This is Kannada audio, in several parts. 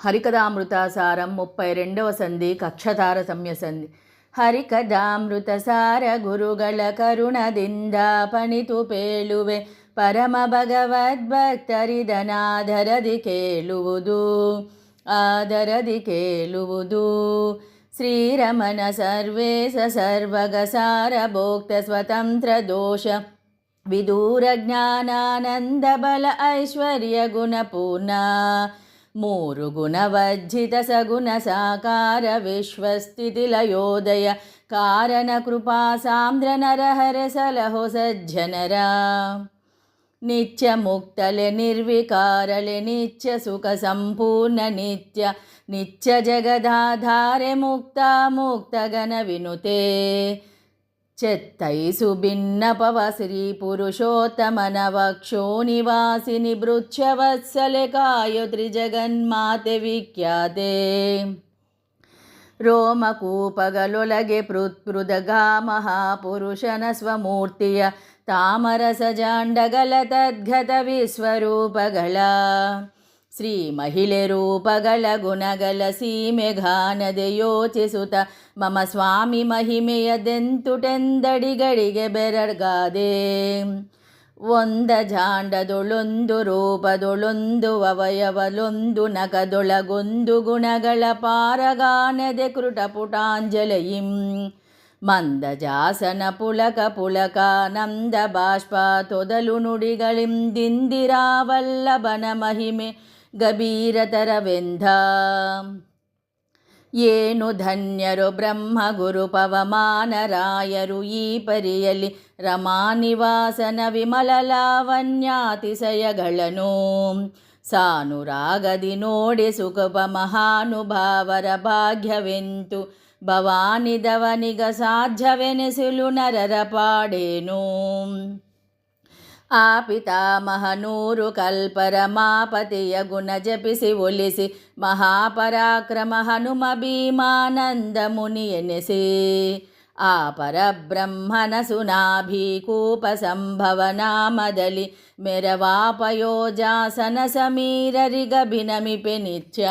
హరికథామృతసారం 32వ సంధి కక్షతార సంయ సంధి. ಹರಿಕಥಾಮೃತಸಾರ ಗುರುಗಳ ಕರುಣದಿಂದ ಪಣಿತು ಪೇಳುವೆ ಪರಮ ಭಗವದ್ಭಕ್ತರಿದನಾದರದಿ ಕೇಳುವುದು ಆದರದಿ ಕೇಳುವುದು. ಶ್ರೀರಮಣ ಸರ್ವೇಶ ಸರ್ವಗಸಾರ ಭೋಕ್ತ ಸ್ವತಂತ್ರ ದೋಷ ವಿದೂರ ಜ್ಞಾನಾನಂದ ಬಲ ಐಶ್ವರ್ಯ ಗುಣಪೂರ್ಣ ಮೂರು ಗುಣವಜ್ಜಿತ ಸಗುಣ ಸಾಕಾರ ವಿಶ್ವಸ್ಥಿತಿ ಲಯೋದಯ ಕಾರಣ ಕೃಪಾ ಸಾಂದ್ರ ನರಹರ ಸಲಹೋ ಸಜ್ಜನರ. ನಿತ್ಯ ಮುಕ್ತಲೆ ನಿರ್ವಿಕಾರಳೆ ನಿತ್ಯ ಸುಖ ಸಂಪೂರ್ಣ ನಿತ್ಯ ನಿತ್ಯ ಜಗದಾಧಾರೆ ಮುಕ್ತ ಮುಕ್ತಗನ ವಿನುತೆ. ಚೆತ್ತೈಸು ಭಿನ್ನಪವ ಶ್ರೀ ಪುರುಷೋತ್ತಮನ ವಕ್ಷೋ ನಿವಾಸಿನಿ ಭೃಚ್ಛವತ್ಸಲೆ ಕಾಯೋ ತ್ರಿಜಗನ್ಮಾತೆ ವಿಖ್ಯಾತೆ. ರೋಮಕೂಪಗಳೊಳಗೆ ಪೃಥ್ಪೃದಗಾ ಮಹಾಪುರುಷನ ಸ್ವಮೂರ್ತಿಯ ತಾಮರಸ ಜಾಂಡಗಲ ತದ್ಗತ ವಿಶ್ವರೂಪಗಳ ಶ್ರೀ ಮಹಿಳೆ ರೂಪಗಳ ಗುಣಗಳ ಸೀಮೆಗಾನದೆ ಯೋಚಿಸುತ್ತ ಮಮ ಸ್ವಾಮಿ ಮಹಿಮೆಯದೆಂತುಟೆಂದಡಿಗಳಿಗೆ ಬೆರಗಾದೆ. ಒಂದ ಜಾಂಡದೊಳೊಂದು ರೂಪದೊಳೊಂದು ಅವಯವಲೊಂದು ನಖದೊಳಗೊಂದು ಗುಣಗಳ ಪಾರಗಾನದೆ ಕೃಟಪುಟಾಂಜಲಿಯಿಂ ಮಂದಜಾಸನ ಪುಳಕ ಪುಳಕಾನಂದ ಬಾಷ್ಪ ತೊದಲು ನುಡಿಗಳಿಂ ದಿಂದಿರಾವಲ್ಲಭನ ಮಹಿಮೆ ಗಭೀರತರವೆಂದ. ಏನು ಧನ್ಯರು ಬ್ರಹ್ಮ ಗುರು ಪವಮಾನರಾಯರು ಈ ಪರಿಯಲ್ಲಿ ರಮಾನಿವಾಸನ ವಿಮಲ ಲಾವಣ್ಯಾತಿಶಯಗಳನ್ನು ಸಾನುರಾಗದಿ ನೋಡಿ ಸುಖಪ ಮಹಾನುಭಾವರ ಭಾಗ್ಯವೆಂತು ಭವಾನಿದವನಿಗ ಸಾಧ್ಯವೆನಿಸಲು ನರರ ಪಾಡೇನು. ಆ ಪಿತಾಮಹನೂರು ಕಲ್ಪರ ಮಾಪತಿಯ ಗುಣ ಜಪಿಸಿ ಒಲಿಸಿ ಮಹಾಪರಾಕ್ರಮ ಹನುಮ ಭೀಮಾನಂದ ಮುನಿ ಎನಿಸಿ ಆ ಪರಬ್ರಹ್ಮನ ಸುನಾಭೀಕೂಪ ಸಂಭವ ನಾಮದಲ್ಲಿ ಮೆರವಾಪಯೋಜಾಸನ ಸಮೀರರಿಗಭಿನಮಿಪೆ ನಿತ್ಯ.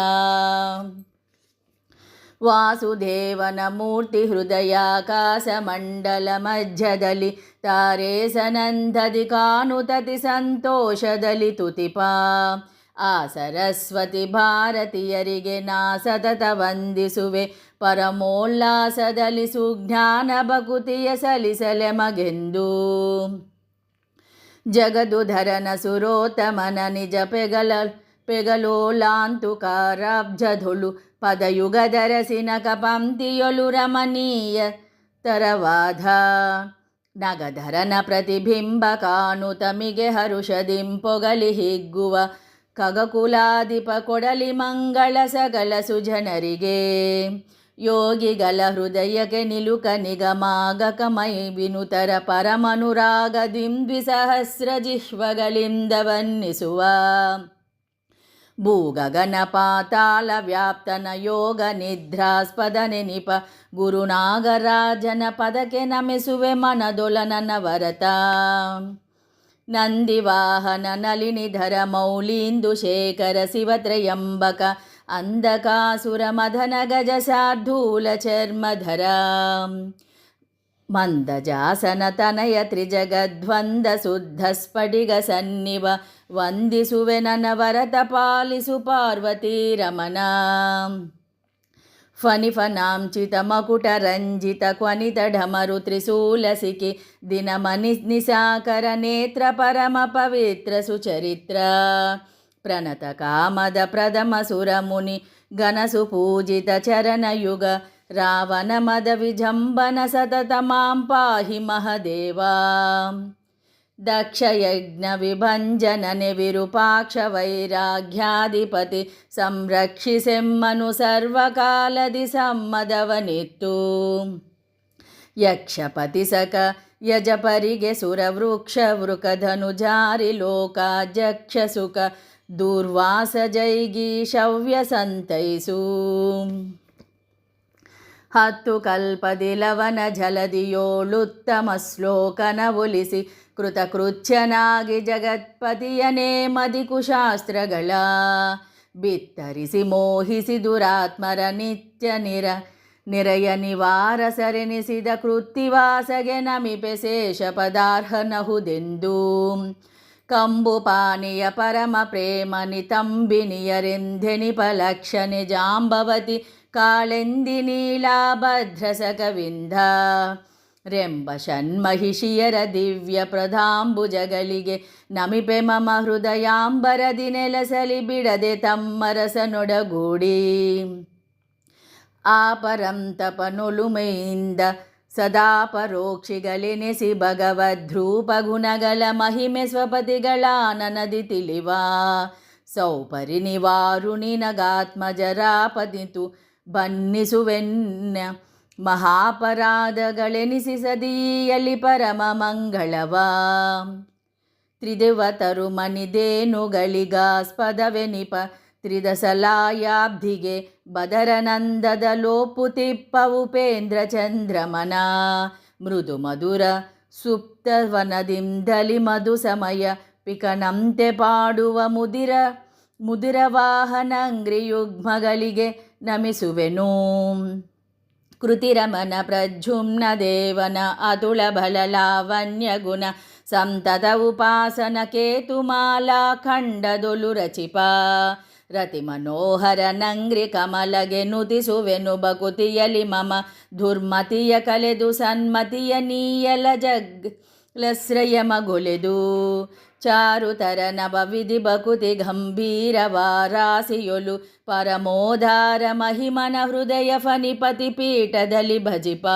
ವಾಸುದೇವನ ಮೂರ್ತಿ ಹೃದಯಾಕಾಶ ಮಂಡಲ ಮಧ್ಯದಲ್ಲಿ ತಾರೆ ಸನಂದದಿ ಕಾನುತತಿ ಸಂತೋಷದಲ್ಲಿ ತುತಿಪ. ಆ ಸರಸ್ವತಿ ಭಾರತೀಯರಿಗೆ ನಾ ಸತತ ವಂದಿಸುವೆ ಪರಮೋಲ್ಲಾಸದಲ್ಲಿ ಸುಜ್ಞಾನ ಭಕುತಿಯ ಸಲಿಸಲೆ ಮಗೆಂದು. ಜಗದುಧರನ ಸುರೋತ್ತಮನ ನಿಜ ಪೆಗಲೋಲಾಂತುಕಾರಾಬ್ಜಧುಳು ಪದಯುಗದರಸಿನ ಕಪಂಕ್ತಿಯೊಲು ರಮಣೀಯ ತರವಾದ. ನಗಧರನ ಪ್ರತಿಬಿಂಬ ಕಾನುತಮಿಗೆ ಹರುಷದಿಂಪೊಗಲಿ ಹಿಗ್ಗುವ ಖಗಕುಲಾಧಿಪ ಕೊಡಲಿ ಮಂಗಳ ಸಕಲ ಸುಜನರಿಗೆ. ಯೋಗಿಗಳ ಹೃದಯಕ್ಕೆ ನಿಲುಕ ನಿಗಮಾಗಕ ಮೈ ವಿನುತರ ಪರಮನುರಾಗದಿಂ ದ್ವಿಸಹಸ್ರ ಜಿಹ್ವಗಳಿಂದ ವನ್ನಿಸುವ. ಭೂಗಗನ ಪಾತಾಳ ವ್ಯಾಪ್ತನ ಯೋಗ ನಿದ್ರಾಸ್ಪದ ನೆನಿಪ ಗುರುನಾಗರಾಜನ ಪದಕ್ಕೆ ನಮಿಸುವೆ ಮನದೊಲನನ ವರತ. ನಂದಿವಾಹನ ನಳಿನಿಧರ ಮೌಲೀಂದು ಶೇಖರ ಶಿವತ್ರಯಂಬಕ ಅಂಧಕಾಸುರ ಮದನ ಗಜ ಶಾರ್ದೂಲ ಚರ್ಮಧರ. ಮಂದಜಾಸನ ತನಯ ತ್ರಿಜಗದ್ವಂದ ಶುದ್ಧ ಸ್ಫಟಿಗ ಸನ್ನಿವ ವಂದಿಸುವೆ ನನ್ನ ವರತ ಪಾಲಿಸು ಪಾರ್ವತೀ ರಮಣ. ಫನಿಫನಾಂಚಿತ ಮಕುಟ ರಂಜಿತ ಕ್ವನಿತ ಢಮರು ತ್ರಿಶೂಲಸಿಕೆ ದಿನ ಮನಿ ನಿಸಾಕರ ನೇತ್ರ ಪರಮ ಪವಿತ್ರ ಸುಚರಿತ್ರ. ಪ್ರಣತ ಕಾಮದ ಪ್ರಥಮ ಸುರಮುನಿ ಗಣಸು ಪೂಜಿತ ಚರಣಯುಗ ರಾವಣ ಮದ ವಿಜಂಬನ ಸತತ ಮಾಂ ಪಾಹಿ ಮಹದೇವ. ದಕ್ಷಯಜ್ಞ ವಿಭಂಜನನೆ ವಿರೂಪಾಕ್ಷ ವೈರಾಗ್ಯಾಧಿಪತಿ ಸಂರಕ್ಷಿಸೆಮ್ಮನು ಸರ್ವಕಾಲದಿ ಸಮ್ಮದವನಿತ್ತು. ಯಕ್ಷಪತಿ ಸಕ ಯಜಪರಿಗೆ ಸುರವೃಕ್ಷ ವೃಕಧನು ಜಾರಿ ಲೋಕಾಜಕ್ಷ ಸುಖ ದುರ್ವಾಸ ಜೈಗಿ ಶವ್ಯ ಸಂತೈಸು. ಹತ್ತು ಕಲ್ಪದಿ ಲವನ ಜಲದಿಯೋಳುತ್ತಮ ಶ್ಲೋಕನ ಒಲಿಸಿ ಕೃತಕೃಚ್ಯನಾಗಿ ಜಗತ್ಪತಿಯನೇ ಮದಿಕುಶಾಸ್ತ್ರಗಳ ಬಿತ್ತರಿಸಿ ಮೋಹಿಸಿ ದುರಾತ್ಮರ ನಿತ್ಯ ನಿರಯ ನಿವಾರ ಸರೆನಿಸಿದ ಕೃತ್ತಿವಾಸಗೆ ನಮಿಪೆ ಶೇಷ ಪದಾರ್ಹನಹುದೆಂದು ಕಂಬು ಪಾನೀಯ ಪರಮ ಪ್ರೇಮ ನಿತಂಬಿನಿಯರೆಂಧೆನಿಪಲಕ್ಷಣೆ ಜಾಂಬವತಿ ಕಾಳೆಂದಿ ನೀಲಾಭದ್ರಸಕವಿಂಧ ರೆಂಬ ಷಣ್ಮಹಿಷಿಯರ ದಿವ್ಯ ಪ್ರಧಾಂಬುಜಗಳಿಗೆ ನಮಿಪೆ ಮಮ ಹೃದಯಾಂಬರದಿ ನೆಲಸಲಿ ಬಿಡದೆ ತಮ್ಮ ರಸನೊಡಗೂಡಿ ಆಪರಂ ತಪನೊಲುಮೆಯಿಂದ ಸದಾ ಪರೋಕ್ಷಿಗಳೆನೆಸಿ ಭಗವದ್ರೂಪ ಗುಣಗಳ ಮಹಿಮೆ ಸ್ವಪತಿಗಳಾನನದಿ ತಿಳಿವ ಸೌಪರಿ ನಿವಾರುಣಿ ನಗಾತ್ಮಜರಾಪದಿತು ಬನ್ನಿಸುವೆನ್ನ ಮಹಾಪರಾಧಗಳೆನಿಸಿ ಸದೀಯಲಿ ಪರಮ ಮಂಗಳವ ತ್ರಿದೇವತರು ಮನಿದೇನುಗಳಿಗಾಸ್ಪದವೆನಿಪ ತ್ರಿದಸಲಾಯಾಬ್ಧಿಗೆ ಬದರನಂದದ ಲೋಪುತಿಪ್ಪ ಉಪೇಂದ್ರ ಚಂದ್ರಮನ ಮೃದು ಮಧುರ ಸುಪ್ತವನದಿಂದಲಿ ಮಧು ಸಮಯ ಪಿಕನಂತೆ ಪಾಡುವ ಮುದಿರ ವಾಹನಂಗ್ರಿಯುಗ್ಮಗಳಿಗೆ ನಮಿಸುವೆನು ಕೃತಿರಮನ ಪ್ರಜ್ಯುಮ್ನ ದೇವನ ಅತುಳ ಬಲ ಲಾವಣ್ಯ ಗುಣ ಸಂತತ ಉಪಾಸನ ಕೇತುಮಾಲಾ ಖಂಡದೊಲು ರಚಿಪ ರತಿ ಮನೋಹರ ನಂಗ್ರಿ ಕಮಲಗೆ ನುತಿಸುವೆನು ಬಕುತಿಯಲಿ ಮಮ ದುರ್ಮತಿಯ ಕಲೆದು ಸನ್ಮತಿಯ ನೀಯಲ ಲಶ್ರಯಮಗೊಲೆದು ಚಾರುತರ ನವವಿಧಿ ಬಕುತಿ ಗಂಭೀರವಾರಾಸಿಯೊಲು ಪರಮೋಧಾರ ಮಹಿಮನ ಹೃದಯ ಫನಿಪತಿ ಪೀಠದಲ್ಲಿ ಭಜಿಪ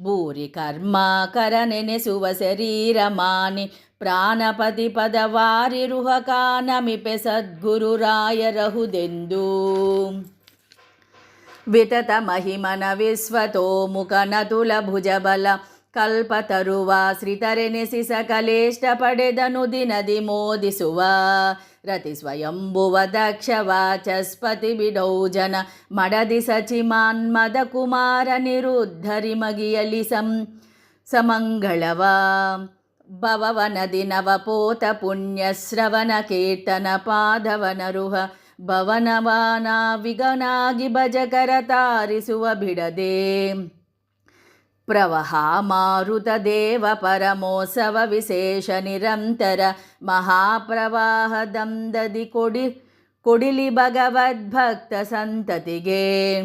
ಭೂರಿ ಕರ್ಮ ಕರ ನೆನೆಸುವ ಶರೀರ ಮಾನಿ ಪ್ರಾಣಪತಿ ಪದವಾರಿ ರುಹಕಾನಮಿಪೆ ಸದ್ಗುರು ರಾಯರಹುದೆಂದು ವಿತತ ಮಹಿಮನ ವಿಶ್ವತೋಮುಖ ನತುಲ ಭುಜಬಲ ಕಲ್ಪತರುವಾಶ್ರಿತರೆನೆಸಿ ಸಕಲೇಷ್ಟ ಪಡೆದನು ದಿನದಿ ಮೋದಿಸುವ ರತಿ ಸ್ವಯಂಭುವ ದಕ್ಷ ವಾಚಸ್ಪತಿ ಬಿಡೌಜನ ಮಡದಿ ಸಚಿಮಾನ್ಮದ ಕುಮಾರ ನಿರುದ್ಧರಿ ಮಗಿಯಲಿ ಸಮಂಗಳವ ಭವವನದಿ ನವಪೋತ ಪುಣ್ಯಶ್ರವಣ ಕೀರ್ತನ ಪಾದವನರುಹ ಭವನವಾನ ವಿಗನಾಗಿ ಭಜಕರ ತಾರಿಸುವ ಬಿಡದೆ ಪ್ರವಹ ಮಾರುತ ದೇವ ಪರಮೋತ್ಸವ ವಿಶೇಷ ನಿರಂತರ ಮಹಾಪ್ರವಾಹದಂದದಿ ಕೊಡಿಲಿ ಭಗವದ್ಭಕ್ತ ಸಂತತಿಗೆ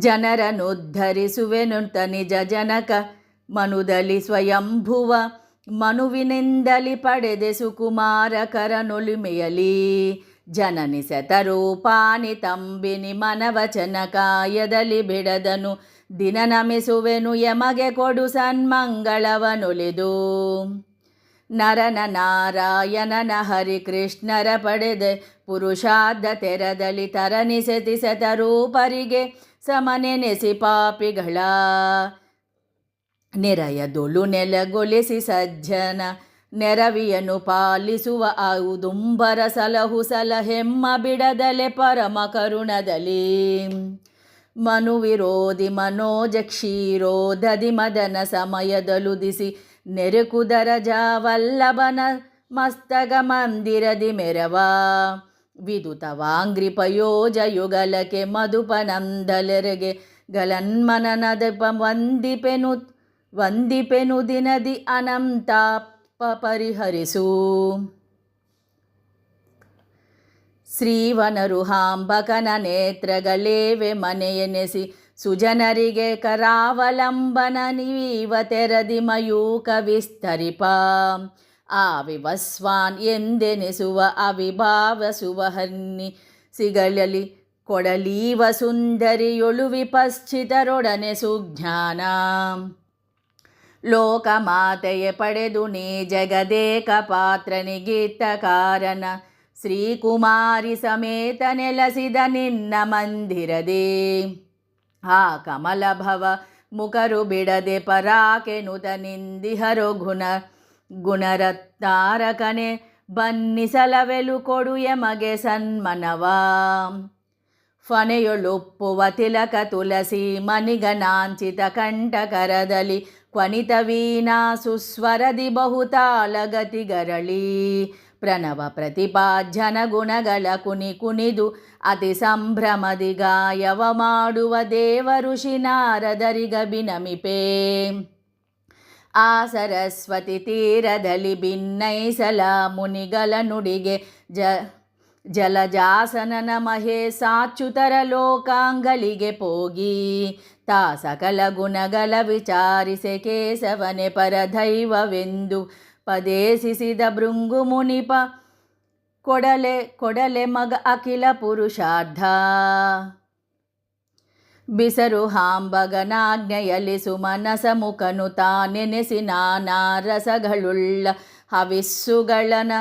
ಜನರನ್ನುದ್ಧರಿಸುವೆನುಂತ ನಿಜ ಜನಕ ಮನುದಲ್ಲಿ ಸ್ವಯಂಭುವ ಮನುವಿನಿಂದಲಿ ಪಡೆದೆ ಸುಕುಮಾರ ಕರನೊಲಿಮೆಯಲಿ ಜನನಿ ಶತರೂಪಾನಿ ತಂಬಿನಿ ಮನವಚನ ಕಾಯದಲ್ಲಿ ಬಿಡದನು ದಿನ ನಮಿಸುವೆನು ಯಮಗೆ ಕೊಡು ಸನ್ಮಂಗಳವನೊಲಿದು ನರನ ನಾರಾಯಣನ ಹರಿಕೃಷ್ಣರ ಪಡೆದೆ ಪುರುಷಾರ್ಧ ತೆರದಲ್ಲಿ ತರನಿಸೆತಿ ಶತರೂಪರಿಗೆ ಸಮನೆನೆಸಿ ಪಾಪಿಗಳ ನೆರೆಯದೊಳು ನೆಲಗೊಳಿಸಿ ಸಜ್ಜನ ನೆರವಿಯನು ಪಾಲಿಸುವ ಔದುಂಬರ ಸಲಹು ಸಲಹೆಮ್ಮ ಬಿಡದಲೆ ಪರಮ ಕರುಣದಲ್ಲಿ ಮನುವಿರೋಧಿ ಮನೋಜ ಕ್ಷೀರೋಧದಿ ಮದನ ಸಮಯದಲುದಿಸಿ ನೆರೆಕುದರ ಜಾವಲ್ಲಭನ ಮಸ್ತಕ ಮಂದಿರದಿ ಮೆರವ ವಿದುತವಾಂಗ್ರಿ ಪಯೋಜ ಯುಗಲಕ್ಕೆ ಮಧುಪನಂದಲೆರೆಗೆ ಗಲನ್ಮನನದಪ ವಂದಿಪೆನು ದಿನದಿ ಅನಂತಾಪ ಪರಿಹರಿಸು ಶ್ರೀವನರುಹಾಂಬಕನ ನೇತ್ರಗಳೇವೆ ಮನೆಯೆನೆಸಿ ಸುಜನರಿಗೆ ಕರಾವಲಂಬನ ನೀವ ತೆರದಿ ಮಯೂಕ ವಿಸ್ತರಿಪ ಆವಿವಸ್ವಾನ್ ಎಂದೆನಿಸುವ ಅವಿಭಾವ ಸುವಹನ್ನಿ ಸಿಗಲಲಿ ಕೊಡಲೀವ ಸುಂದರಿಯೊಳು ವಿಪಶ್ಚಿತರೊಡನೆ ಸುಜ್ಞಾನ ಲೋಕಮಾತೆಯೇ ಪಡೆದು ನೀ ಜಗದೇಕ ಪಾತ್ರನಿಗಿತ್ತ ಕಾರಣ ಶ್ರೀಕುಮಾರಿ ಸಮೇತ ನೆಲಸಿದ ನಿನ್ನ ಮಂದಿರದೇ ಆ ಕಮಲಭವ ಮುಖರು ಬಿಡದೆ ಪರಾಕೆನುತ ನಿಂದಿಹರೋ ಗುಣರತ್ನಾರಕನೆ ಬನ್ನಿಸಲವೆಲು ಕೊಡು ಯಮಗೆ ಸನ್ಮನವ ಫನೆಯೊಳುಪ್ಪುವ ತಿಲಕ ತುಳಸಿ ಮನಿಗನಾಂಚಿತ ಕಂಠಕರದಲ್ಲಿ ಕ್ವನಿತ ವೀಣಾ ಸುಸ್ವರದಿ ಬಹುತಾಲಗತಿಗರಳಿ ಪ್ರಣವ ಪ್ರತಿಪಾಜ್ಯನ ಗುಣಗಳ ಕುಣಿದು ಅತಿ ಸಂಭ್ರಮದಿ ಗಾಯವ ಮಾಡುವ ದೇವ ಋಷಿ ನಾರದರಿಗಭಿನಮಿಪೆ. ಆ ಸರಸ್ವತಿ ತೀರದಲ್ಲಿ ಭಿನ್ನೈಸಲ ಮುನಿಗಳ ನುಡಿಗೆ ಜಲಜಾಸನನ ಮಹೇಶಾಚ್ಯುತರ ಲೋಕಾಂಗಳಿಗೆ ಪೋಗಿ ತಾ ಸಕಲ ಗುಣಗಳ ವಿಚಾರಿಸೆ ಕೇಶವನೆ ಪರದೈವವೆಂದು ಪದೇಶಿಸಿದ ಭೃಂಗು ಮುನಿಪ ಕೊಡಲೆ ಮಗ ಅಖಿಲ ಪುರುಷಾರ್ಧ. ಬಿಸರು ಹಾಂಬಗನಾಜ್ಞೆಯಲ್ಲಿ ಸುಮನಸ ಮುಖನು ತಾನೆನೆಸಿ ನಾನಾ ರಸಗಳುಳ್ಳ ಹವಿಸ್ಸುಗಳನ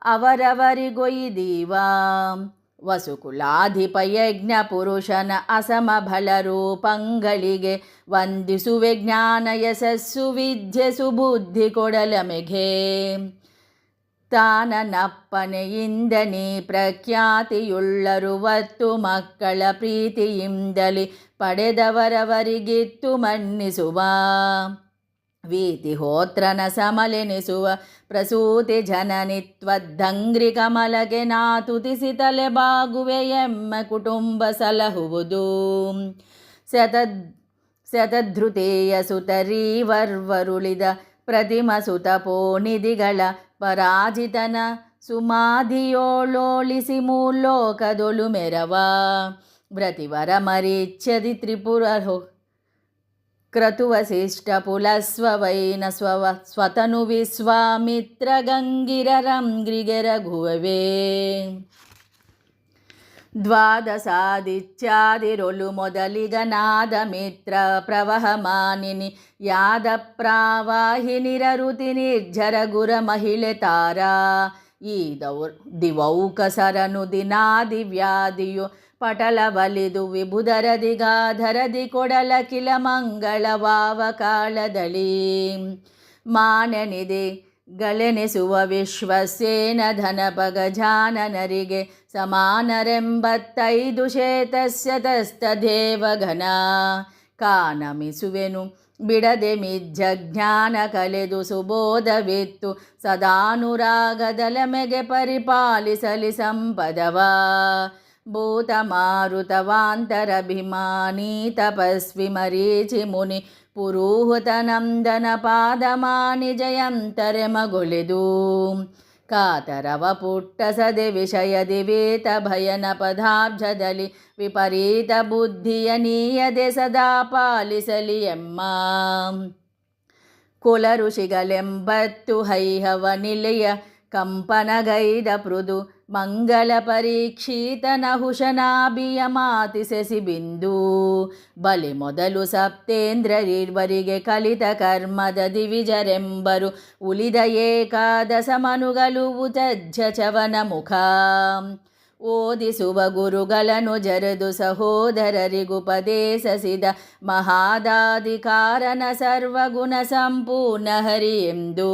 ಅವರವರಿಗೊಯ್ದೀವ. ವಸುಕುಲಾಧಿಪ ಯಜ್ಞ ಪುರುಷನ ಅಸಮಬಲ ರೂಪಂಗಳಿಗೆ ವಂದಿಸುವೆ ಜ್ಞಾನ ಯಶಸ್ಸು ವಿದ್ಯೆ ಸುಬುದ್ಧಿ ಕೊಡಲಮೆಗೆ. ತಾನನಪ್ಪನೆಯಿಂದ ನೀ ಪ್ರಖ್ಯಾತಿಯುಳ್ಳರುವತ್ತು ಮಕ್ಕಳ ಪ್ರೀತಿಯಿಂದಲಿ ಪಡೆದವರವರಿಗಿತ್ತು ಮನ್ನಿಸುವ. ವೀತಿಹೋತ್ರನ ಸಮಲೆನಿಸುವ ಪ್ರಸೂತಿ ಜನನಿತ್ವದ್ದಂಗ್ರಿ ಕಮಲಗೆ ನಾ ತುತಿಸಿ ತಲೆ ಬಾಗುವೆ ಎಮ್ಮ ಕುಟುಂಬ ಸಲಹುವುದು. ಶತಧೃತೇಯ ಸುತರೀವರ್ವರುಳಿದ ಪ್ರತಿಮ ಸುತ ಪೋನಿಧಿಗಳ ಪರಾಜಿತನ ಸುಮಾಧಿಯೋಳೋಳಿಸಿ ಮೂಲೋಕದೊಳು ಮೆರವ. ವ್ರತಿವರ ಮರೀಚ್ಯದಿ ತ್ರಿಪುರ ಕ್ರತುವಸಿಷ್ಠ ಪುಲಸ್ವವೈನ ಸ್ವತನು ವಿಶ್ವಾಮಿತ್ರ ಗಂಗಿರರಂಗ್ರಿಗೆ ರಘುವವೇ. ದ್ವಾದಶಾದಿತ್ಯಾದಿರೊಲು ಮೊದಲಿಗ ನಾದ ಮಿತ್ರ ಪ್ರವಹಮಾನಿನಿ ಯಾದ ಪ್ರಾವಾಹಿನಿರರುತಿ ನಿರ್ಜರ ಗುರ ಮಹಿಳೆ ತಾರಾ. ಈ ದಿವೌಕಸರನು ದಿನಾದಿ ವ್ಯಾಧಿಯು ಪಟಲ ಬಲಿದು ವಿಭುಧರದಿ ಗಾಧರದಿ ಕೊಡಲ ಕಿಲ ಮಂಗಳವಾವ ಕಾಲದಳಿ. ಮಾನನಿದೆ ಗಳೆನೆಸುವ ವಿಶ್ವಸೇನ ಧನಪಗ ಜಾನನರಿಗೆ ಸಮಾನರೆಂಬತ್ತೈದು ಶೇತಸ್ಯತಸ್ತ ದೇವಘನ. ಕಾನಮಿಸುವೆನು ಬಿಡದೆ ಮಿಜ್ಜಜ್ಞಾನ ಕಲೆದು ಸುಬೋಧವಿತ್ತು ಸದಾನುರಾಗದಲಮೆಗೆ ಪರಿಪಾಲಿಸಲಿ ಸಂಪದವ. ಭೂತ ಮಾರುತವಾಂತರಭಿಮಾನಿ ತಪಸ್ವಿ ಮರೀಚಿ ಮುನಿ ಪುರುಹುತನಂದನ ಪಾದಮಾನಿ ಜಯಂತರೆ ಮಗೊಳೆದು. ಕಾತರವ ಪುಟ್ಟಸದೆ ವಿಷಯದಿ ವೇತ ಭಯನ ಪದಾಬ್ಜದಲ್ಲಿ ವಿಪರೀತ ಬುದ್ಧಿಯ ನೀಯದೆ ಸದಾ ಪಾಲಿಸಲಿ ಎಮ್ಮ. ಕುಲ ಋಷಿಗಳೆಂಬತ್ತು ಹೈಹವ ನಿಲಯ ಕಂಪನಗೈದ ಪೃದು ಮಂಗಲ ಪರೀಕ್ಷಿತನ ಹುಶನಾಭಿಯ ಮಾತಿಸೆಸಿ ಬಿಂದು. ಬಲಿ ಮೊದಲು ಸಪ್ತೇಂದ್ರರಿವರಿಗೆ ಕಲಿತ ಕರ್ಮದ ದಿವಿಜರೆಂಬರು ಉಳಿದ ಏಕಾದಶ ಮನುಗಳು ಉತಜ್ಜಚವನ ಮುಖ. ಓದಿಸುವ ಗುರುಗಳನ್ನು ಜರೆದು ಸಹೋದರರಿಗುಪದೇಶಿಸಿದ ಮಹಾದಾಧಿಕಾರನ ಸರ್ವಗುಣ ಸಂಪೂರ್ಣ ಹರಿ ಎಂದು.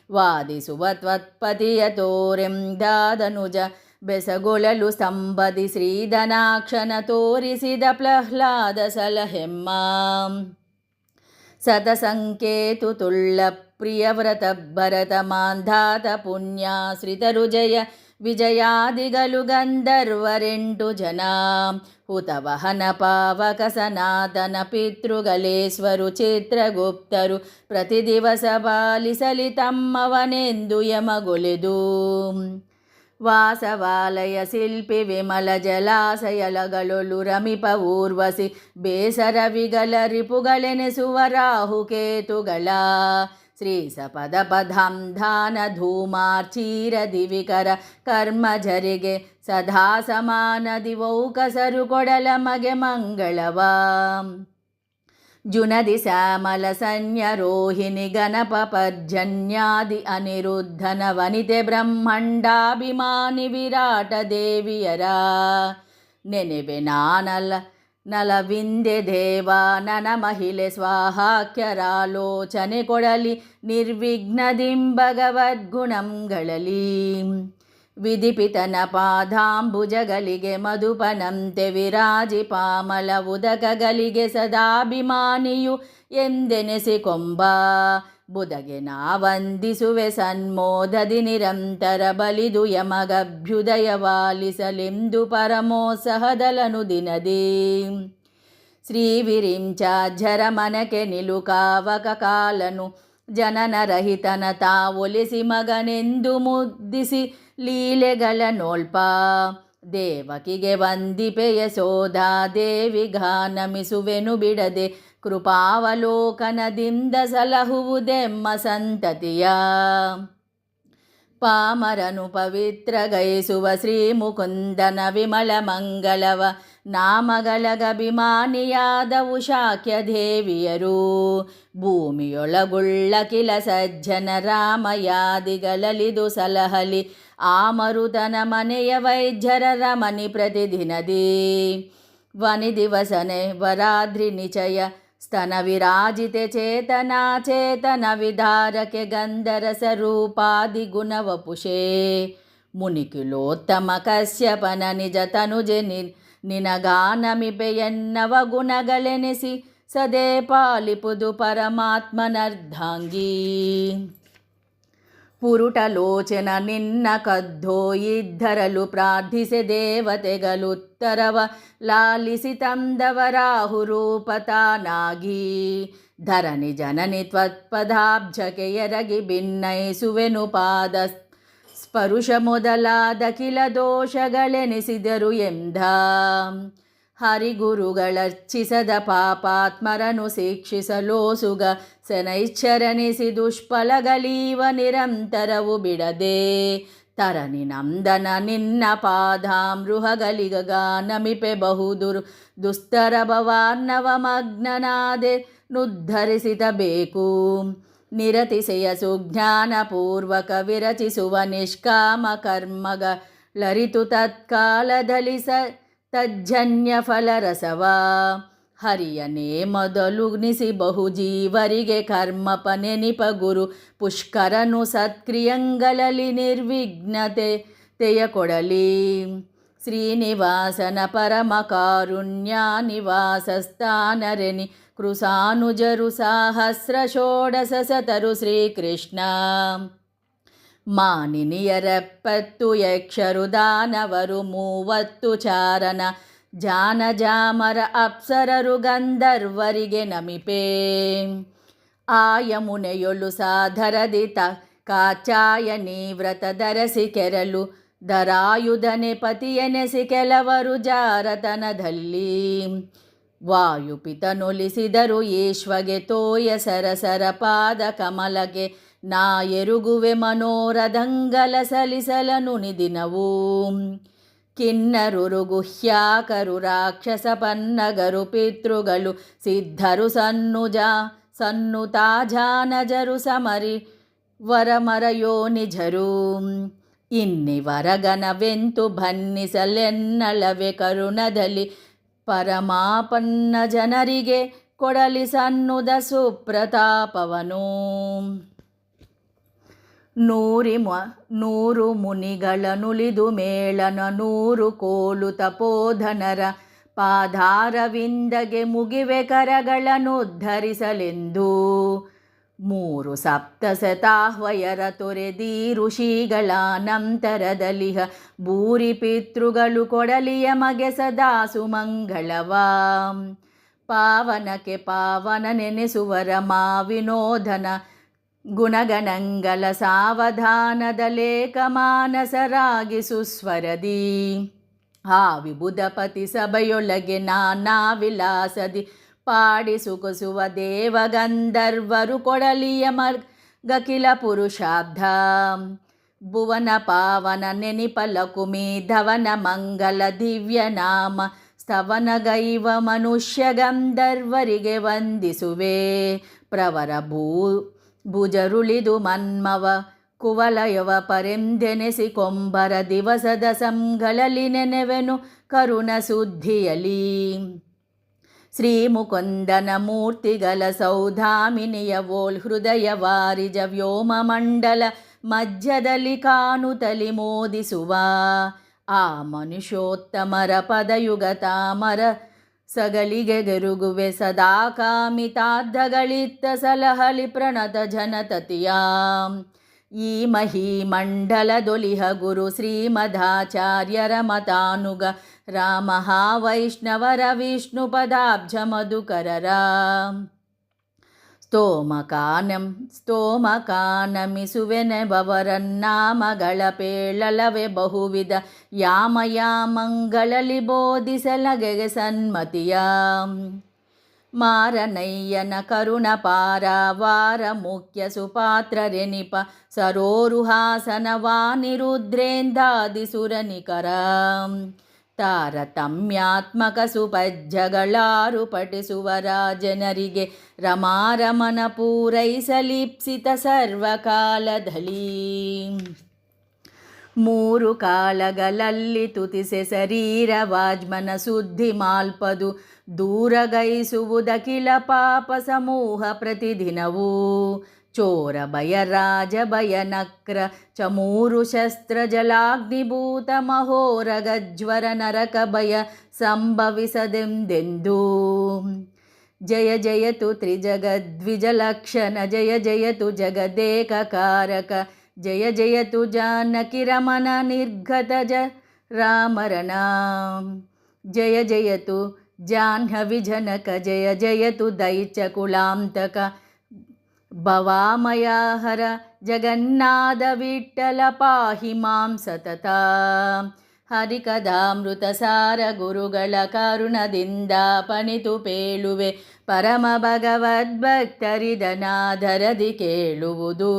ವಾದಿಸುವ ತ್ವತ್ಪತಿಯ ತೋರೆಂದಾದನುಜ ಬೆಸಗೊಳಲು ಸಂಬದಿ ಶ್ರೀಧನಾಕ್ಷನ ತೋರಿಸಿದ ಪ್ರಹ್ಲಾದ ಸಲಹೆಮ್ಮ. ಸತಸಂಕೇತು ತುಳ್ಳ ಪ್ರಿಯವ್ರತ ಭರತ ಮಾಂಧಾತ ಪುಣ್ಯಾಶ್ರಿತರು ಜಯ ವಿಜಯಾದಿಗಳು ಗಂಧರ್ವರೆಂಟು ಜನ. ಹುತವಹನ ಪಾವಕ ಸನಾತನ ಪಿತೃಗಲೇಶ್ವರು ಚಿತ್ರಗುಪ್ತರು ಪ್ರತಿ ದಿವಸ ಪಾಲಿಸಲಿ ತಮ್ಮವನೆಂದು ಯಮಗೊಲೆದು. ವಾಸವಾಲಯ ಶಿಲ್ಪಿ ವಿಮಲ ಜಲಾಶಯಲಗಳೊಳು ರಮಿಪ ಊರ್ವಶಿ ಬೇಸರವಿಗಲ ರಿಪುಗಳೆನೆಸುವ ರಾಹುಕೇತುಗಳ. ಶ್ರೀ ಸಪದ ಪದಾಂಧಾನ ಧೂಮಾರ್ಚೀರ ದಿವಿಕರ ಕರ್ಮಜರಿಗೆ ಸದಾ ಸಮಾನ ದಿವೌಕಸರು ಕೊಡಲ ಮಗೆ ಮಂಗಳವ. ಜುನದಿ ಶ್ಯಾಮಲ ಸನ್ಯ ರೋಹಿಣಿ ಗಣಪ ಪರ್ಜನ್ಯಾದಿ ಅನಿರುದ್ಧನ ವನಿತೆ ಬ್ರಹ್ಮಂಡಾಭಿಮಾನಿ ವಿರಾಟ ದೇವಿಯರ. ನೆನೆವೆ ನಲವಿಂದೆ ದೇವ ನನ ಮಹಿಳೆ ಸ್ವಾಹಾಕ್ಯರಾಲೋಚನೆ ಕೊಡಲಿ ನಿರ್ವಿಘ್ನದಿಂ ಭಗವದ್ಗುಣಂಗಳಲ್ಲಿ. ವಿಧಿಪಿತನ ಪಾದಾಂಬುಜಗಳಿಗೆ ಮಧುಪನಂತೆ ವಿರಾಜಿ ಪಾಮಲ ಉದಕಗಳಿಗೆ ಸದಾಭಿಮಾನಿಯು ಎಂದೆನೆಸಿಕೊಂಬ. ಬುಧಗೆ ನಾ ವಂದಿಸುವೆ ಸನ್ಮೋದದಿ ನಿರಂತರ ಬಲಿದು ಯಮಗಭ್ಯುದಯವಾಲಿಸಲೆಂದು ಪರಮೋತ್ಸಾಹದಲನು ದಿನದಿ ಶ್ರೀ ವಿರಿಂಚಾಜ್ಜರ ಮನಕೆ ನಿಲುಕಾವಕ ಕಾಲನು ಜನನ ರಹಿತನ ತಾ ಒಲಿಸಿ ಮಗನೆಂದು ಮುದ್ದಿಸಿ ಲೀಲೆಗಳ ನೋಲ್ಪ ದೇವಕಿಗೆ ವಂದಿಪೆ ಯಶೋಧಾ ದೇವಿ ಗಾನಮಿಸುವೆನು ಬಿಡದೆ ಕೃಪಾವಲೋಕನದಿಂದ ಸಲಹುವುದೆಮ್ಮ ಸಂತತಿಯ ಪಾಮರನು ಪವಿತ್ರಗೈಸುವ ಶ್ರೀ ಮುಕುಂದನ ವಿಮಲ ಮಂಗಳವ ನಾಮಗಳಗಭಿಮಾನಿಯಾದವು ಶಾಕ್ಯ ದೇವಿಯರು ಭೂಮಿಯೊಳಗುಳ್ಳ ಕಿಲ ಸಜ್ಜನ ರಾಮಯಾದಿಗಳಲಿದು ಸಲಹಲಿ ಆ ಮರುತನ ಮನೆಯ ವೈದ್ಯರ ರಮಣಿ ಪ್ರತಿದಿನದಿ ವನಿ ದಿವಸನೆ ವರಾದ್ರಿ ನಿಚಯ ಸ್ತನ ವಿರಾಜಿತೆ ಚೇತನ ವಿಧಾರಕೆ ಗಂಧರಸ ರೂಪಾದಿ ಗುಣವಪುಷೇ ಮುನಿಕಿಲೋತ್ತಮ ಕಶ್ಯಪನ ನಿಜ ತನುಜೆ ನಿನಗಾನಮಿಪೆಯನ್ನವ ಗುಣಗಳೆನಿಸಿ ಸದೇ ಪಾಲಿಪುದು ಪರಮಾತ್ಮನರ್ಧಾಂಗೀ ಪುರುಟಲೋಚನ ನಿನ್ನ ಕದ್ದೊಯಿದ್ದರಲು ಪ್ರಾರ್ಥಿಸೆ ದೇವತೆಗಳುತ್ತರವ ಲಾಲಿಸಿ ತಂದವರಾಹು ರೂಪತಾನಾಗಿ ಧರಣಿ ಜನನಿ ತ್ವತ್ಪದಾಬ್ಜಕ್ಕೆ ಎರಗಿ ಭಿನ್ನಯಿಸುವೆನು ಪಾದ ಸ್ಪರುಶ ಮೊದಲಾದ ಕಿಲ ದೋಷಗಳೆನಿಸಿದರು ಎಂದ ಹರಿಗುರುಗಳರ್ಚಿಸದ ಪಾಪಾತ್ಮರನು ಶಿಕ್ಷಿಸಲೋಸುಗ ಶನೈಶ್ಚರಣಿಸಿ ದುಷ್ಫಲಗಳೀವ ನಿರಂತರವು ಬಿಡದೆ ತರಣಿ ನಂದನ ನಿನ್ನ ಪಾದಾಮೃಹಗಳಿಗ ಗಾನಮಿಪೆ ಬಹುದುರು ದುಸ್ತರ ಭವಾರ್ಣವಮಗ್ನನಾದೆ ನುದ್ಧರಿಸಿತಬೇಕು ನಿರತಿಸೆಯ ಸುಜ್ಞಾನಪೂರ್ವಕ ವಿರಚಿಸುವ ನಿಷ್ಕಾಮ ಕರ್ಮಗಳರಿತು ತತ್ಕಾಲದಲ್ಲಿ ತಜ್ಜನ್ಯ ಫಲರಸವ ಹರಿಯನೇ ಮೊದಲುಗ್ನಿಸಿ ಬಹುಜೀವರಿಗೆ ಕರ್ಮಪನೆನಿಪ ಗುರು ಪುಷ್ಕರನು ಸತ್ಕ್ರಿಯಂಗಳಲ್ಲಿ ನಿರ್ವಿಘ್ನತೆಯ ಕೊಡಲಿ ಶ್ರೀನಿವಾಸನ ಪರಮ ಕಾರುಣ್ಯ ನಿವಾಸ ಸ್ಥಾನರೆನಿ ಕೃಸಾನುಜರು ಸಹಸ್ರ ಷೋಡಶ ಸತರು ಶ್ರೀಕೃಷ್ಣ ಮಾನಿನಿಯರೆಪ್ಪತ್ತು ಯಕ್ಷರು ದಾನವರು 30 ಚಾರಣ ಜಾನಜಾಮರ ಅಪ್ಸರರು ಗಂಧರ್ವರಿಗೆ ನಮಿಪೆ ಆ ಯಮುನೆಯೊಳು ಸಾಧರದಿ ಕಾಚಾಯನಿ ವ್ರತ ಧರಸಿ ಕೆರಲು ದರಾಯುಧನೆ ಪತಿಯೆನೆಸಿ ಕೆಲವರು ಜಾರತನದಲ್ಲಿ ವಾಯುಪಿತನೊಲಿಸಿದರು ಈಶ್ವಗೆ ತೋಯ ಸರಸರ ಪಾದ ಕಮಲಗೆ ನಾ ಎರುಗುವೆ ಮನೋರದಂಗಲ ಸಲಿಸಲನು ನಿದಿನವು ಕಿನ್ನರುರು ಗುಹ್ಯಾಕರು ರಾಕ್ಷಸ ಪನ್ನಗರು ಪಿತೃಗಳು ಸಿದ್ಧರು ಸನ್ನುತಾಜಾನಜರು ಸಮರಿ ವರಮರಯೋನಿಜರು ಇನ್ನಿವರಗನವೆಂತು ಬನ್ನಿಸಲೆನ್ನಳವೆ ಕರುಣದಲ್ಲಿ ಪರಮಾಪನ್ನ ಜನರಿಗೆ ಕೊಡಲಿ ಸನ್ನುದ ಸುಪ್ರತಾಪವನು ನೂರು ಮುನಿಗಳನುಲಿದು ಮೇಳನ 100 ಕೋಲು ತಪೋಧನರ ಪಾದಾರವಿಂದಗೆ ಮುಗಿವೆ ಕರಗಳನ್ನು ಉದ್ಧರಿಸಲೆಂದು 3 ಸಪ್ತಶತಾಹ್ವಯರ ತೊರೆದಿ ಋಷಿಗಳ ನಂತರದಲಿಹ ಭೂರಿ ಪಿತೃಗಳು ಕೊಡಲಿಯ ಮಗೆ ಸದಾ ಸುಮಂಗಳವ ಪಾವನಕ್ಕೆ ಪಾವನ ನೆನೆಸುವರ ಮಾವಿನೋಧನ ಗುಣಗಣಂಗಲ ಸಾವಧಾನದಲೇಕ ಮಾನಸರಾಗಿ ಸುಸ್ವರದಿ ಆ ವಿಬುಧಪತಿ ಸಭೆಯೊಳಗೆ ನಾನಾ ವಿಲಾಸದಿ ಪಾಡಿ ಸುಖಸುವ ದೇವಗಂಧರ್ವರು ಕೊಡಲಿಯ ಮರ್ಗಕಿಲ ಪುರುಷಾಬ್ಧ ಭುವನ ಪಾವನ ನೆನಿಪಲಕುಮಿ ಧವನ ಮಂಗಲ ದಿವ್ಯ ನಾಮ ಸ್ತವನಗೈವ ಮನುಷ್ಯ ಗಂಧರ್ವರಿಗೆ ವಂದಿಸುವೆ ಪ್ರವರ ಭುಜರುಳಿದು ಮನ್ಮವ ಕುವಲಯವ ಪರೆಂದೆನೆಸಿ ಕೊಂಬರ ದಿವಸದ ಸಂಗಳಲ್ಲಿ ನೆನೆವೆನು ಕರುಣ ಸುದ್ದಿಯಲಿ ಶ್ರೀ ಮುಕುಂದನ ಮೂರ್ತಿಗಳ ಸೌಧಾಮಿನಿಯ ವೋಲ್ ಹೃದಯ ವಾರಿಜ ವ್ಯೋಮ ಮಂಡಲ ಮಧ್ಯದಲ್ಲಿ ಕಾಣುತ್ತಲಿ ಮೋದಿಸುವ ಆ ಮನುಷ್ಯೋತ್ತಮರ ಪದಯುಗ ತಾಮರ ಸಗಲಿಗೆ ಗೆರುಗುವೆ ಸದಾ ಕಾಮಿತಾರ್ಥಗಳಿತ್ತ ಸಲಹಲಿ ಪ್ರಣತ ಜನತತಿಯಾಂ ಈ ಮಹಿ ಮಂಡಲದೊಲಿಹ ಗುರು ಶ್ರೀಮದಾಚಾರ್ಯರ ಮತಾನುಗ ರಾಮಃ ವೈಷ್ಣವರ ವಿಷ್ಣು ಪದಾಬ್ಜ ಮಧುಕರರ ಸ್ತೋಮಕಾನಮಿಸುವೆನೆಬವರನ್ನಾಮಗಳ ಪೇಳಲವೆ ಬಹುವಿಧ ಯಾಮಯಾಮಂಗಳಲಿ ಬೋಧಿಸಲಗೆಗೆ ಸನ್ಮತಿಯ ಮಾರನಯ್ಯನ ಕರುಣ ಪಾರಾವಾರ ಮುಖ್ಯ ಸುಪಾತ್ರರೆನಿಪ ಸರೋರುಹಾಸನವಾನಿರುದ್ರೇಂದಾದಿ ಸುರನಿಕರ ತಾರತಮ್ಯಾತ್ಮಕ ಸುಪಜ್ಜಗಳಾರು ಪಠಿಸುವ ರಾಜನರಿಗೆ ರಮಾರಮನ ಪೂರೈಸಲಿಪ್ಸಿತ ಸರ್ವಕಾಲದಲ್ಲಿ ಮೂರು ಕಾಲಗಳಲ್ಲಿ ತುತಿಸೆ ಶರೀರ ವಾಜ್ಮನ ಸುದ್ಧಿ ಮಾಲ್ಪದು ದೂರಗೈಸುವುದಖಿಲ ಪಾಪ ಸಮೂಹ ಪ್ರತಿದಿನವೂ ಚೋರ ಭಯ ರಾಜ ಭಯ ನಕ್ರ ಚಮೂರು ಶಸ್ತ್ರ ಜಲಾಗ್ನಿಭೂತ ಮಹೋರ ಗಜ್ವರ ನರಕ ಭಯ ಸಂಭವಿಸದೆಂದೆಂದೂ ಜಯ ಜಯತು ತ್ರಿಜಗದ್ವಿಜಲಕ್ಷಣ ಜಯ ಜಯತು ಜಗದೇಕಕಾರಕ ಜಯ ಜಯತು ಜಾನಕಿ ರಮಣ ನಿರ್ಗತ ರಾಮರಣ ಜಯ ಜಯತು ಜಾಹ್ನವಿ ಜನಕ ಜಯ ಜಯತು ದೈತ್ಯ ಕುಲಾಂತಕ ಭವಾಮಯ ಹರ ಜಗನ್ನಾಥ ವಿಠ್ಠಲ ಪಾಹಿ ಮಾಂ ಸತತ ಹರಿಕಥಾಮೃತ ಸಾರ ಗುರುಗಳ ಕರುಣದಿಂದ ಪಣಿತು ಪೇಳುವೆ ಪರಮ ಭಗವದ್ಭಕ್ತರಿದನಾದರದಿ ಕೇಳುವುದು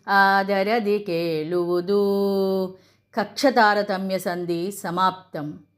ಆದರದಿ ಕೇಳುವುದು. ಕಕ್ಷತಾರತಮ್ಯ ಸಂಧಿ ಸಮಾಪ್ತಂ.